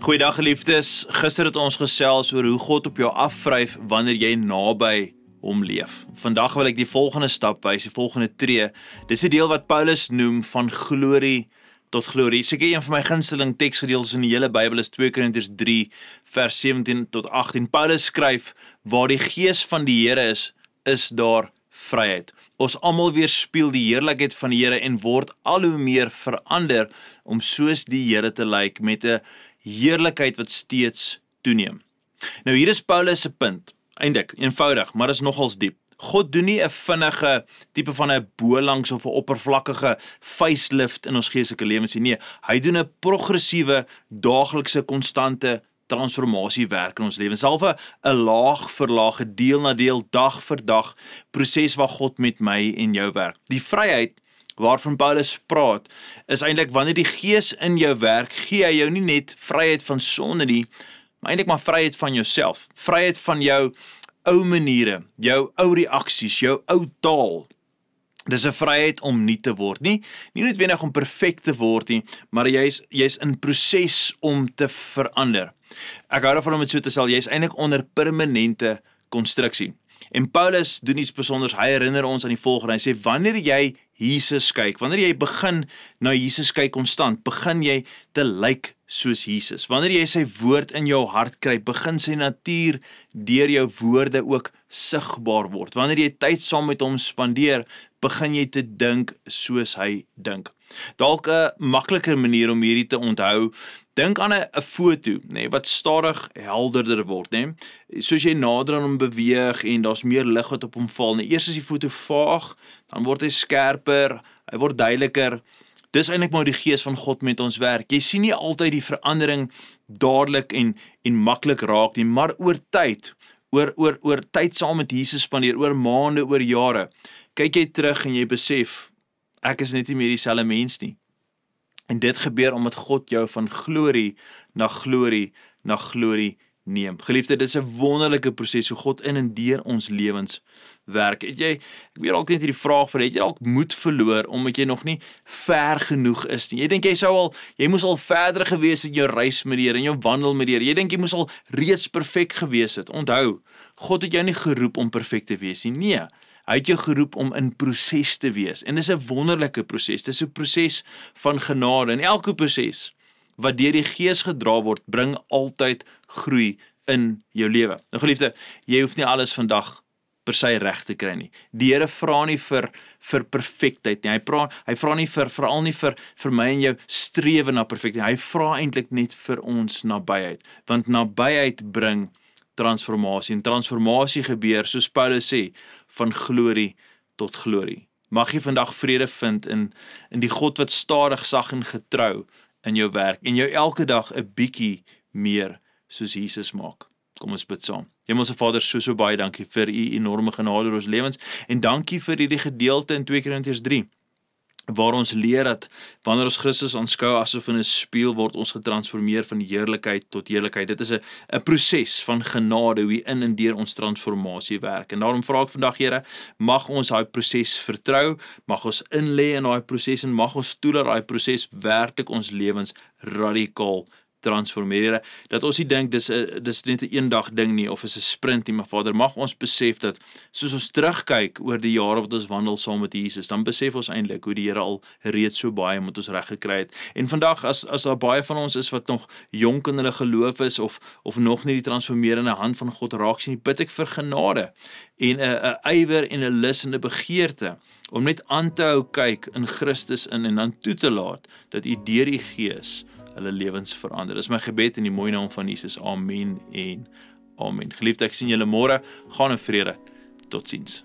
Goeiedag geliefdes, gister het ons gesels oor hoe God op jou afvryf wanneer jy naby hom leef. Vandag wil ek die volgende stap wys, die volgende tree. Dis die deel wat Paulus noem van glorie tot glorie. Seker een van my gunsteling teksgedeeltes in die hele Bybel is 2 Korintiërs 3 vers 17 tot 18. Paulus skryf, waar die gees van die Here is daar vryheid. Ons almal weerspieël die heerlikheid van die Here en word al hoe meer verander om soos die Here te lyk met 'n heerlikheid wat steeds toeneem. Nou hier is Paulus se punt, eintlik eenvoudig, maar is nogals diep. God doen nie 'n vinnige tipe van 'n bolangs of 'n oppervlakkige facelift in ons geestelike lewens nie. Nee, hy doen 'n progressiewe, daaglikse, konstante transformasie werk in ons lewens. Selfs 'n laag vir laag, deel na deel, dag vir dag proses waar God met my en jou werk. Die vryheid waarvan Paulus praat, is eintlik wanneer die Gees in jou werk, gee hy jou nie net vryheid van sonde nie, maar eintlik maar vryheid van jouself, vryheid van jou ou maniere, jou ou reaksies, jou ou taal. Dis 'n vryheid om nie te word nie noodwendig om perfek te word nie, maar jy's in proses om te verander. Ek hou daarvan om dit so te stel, jy's eintlik onder permanente konstruksie. En Paulus doen iets besonders, hy herinner ons aan die volgende, hy sê, wanneer jy Jesus kyk, wanneer jy begin na Jesus kyk konstant, begin jy te lyk soos Jesus. Wanneer jy sy woord in jou hart kry, begin sy natuur deur jou woorde ook sigbaar word. Wanneer jy tyd saam met hom spandeer, begin jy te dink soos hy dink. Dalk 'n makliker manier om hierdie te onthou, dink aan 'n foto, wat stadig helderder word, Soos jy nader aan hom beweeg en daar's meer lig wat op hom val. Eers is die foto vaag, dan word hy skerper, hy word duideliker. Dis eintlik maar die Gees van God met ons werk. Jy sien nie altyd die verandering dadelik en maklik raak nie, maar oor tyd, oor tyd saam met Jesus spandeer, oor maande, oor jare, kyk jy terug en jy besef, ek is net nie meer dieselfde mens nie. En dit gebeur omdat God jou van glorie na glorie na glorie neem. Geliefde, dit is 'n wonderlike proses hoe God in en deur ons lewens werk. Ek weer altyd net hierdie vraag vir, het jy dalk moed verloor omdat jy nog nie ver genoeg is nie? Jy dink jy moes al verder gewees het in jou reis met die Here, in jou wandel met die Here. Jy dink jy moes al reeds perfek gewees het. Onthou, God het jou nie geroep om perfek te wees nie. Nee, hy het jou geroep om in proses te wees. En dis 'n wonderlike proses. Dis 'n proses van genade. En elke proses wat deur die Gees gedra word, bring altyd groei in jou lewe. Nou geliefde, jy hoef nie alles vandag per se reg te kry nie. Die Here vra nie vir perfektheid nie. Hy vra nie veral nie vir my en jou strewe na perfektheid. Hy vra eintlik net vir ons nabyheid, want nabyheid bring transformasie. En transformasie gebeur, soos Paulus sê, van glorie tot glorie. Mag jy vandag vrede vind in die God wat stadig, sag en getrou in jou werk en jou elke dag 'n bietjie meer soos Jesus maak. Kom ons bid saam. Hemelse Vader, so baie dankie vir u enorme genade oor ons lewens en dankie vir hierdie gedeelte in 2 Korintiërs 3. Waar ons leer dat wanneer ons Christus aanskou asof in 'n spieël, word ons getransformeer van heerlikheid tot heerlikheid. Dit is 'n proses van genade hoe in en deur ons transformasie werk. En daarom vra ek vandag, Here, mag ons daai proses vertrou, mag ons inlê in daai proses en mag ons toelaat daai proses werklik ons lewens radikaal transformeer, Here, dat ons nie dink dis net 'n eendag ding nie of is 'n sprint nie, maar Vader, mag ons besef dat soos ons terugkyk oor die jare wat ons wandel saam met Jesus, dan besef ons eintlik hoe die Here al reeds so baie met ons reg gekry het. En vandag as daar baie van ons is wat nog jonk in hulle geloof is of nog nie die transformerende hand van God raak sien, bid ek vir genade en 'n ywer en 'n lus en 'n begeerte om net aan te hou kyk in Christus en dan toe te laat dat u deur die Gees hulle lewens verander. Dis my gebed in die mooi naam van Jesus. Amen en amen. Geliefde, ek sien julle môre. Gaan in vrede. Totsiens.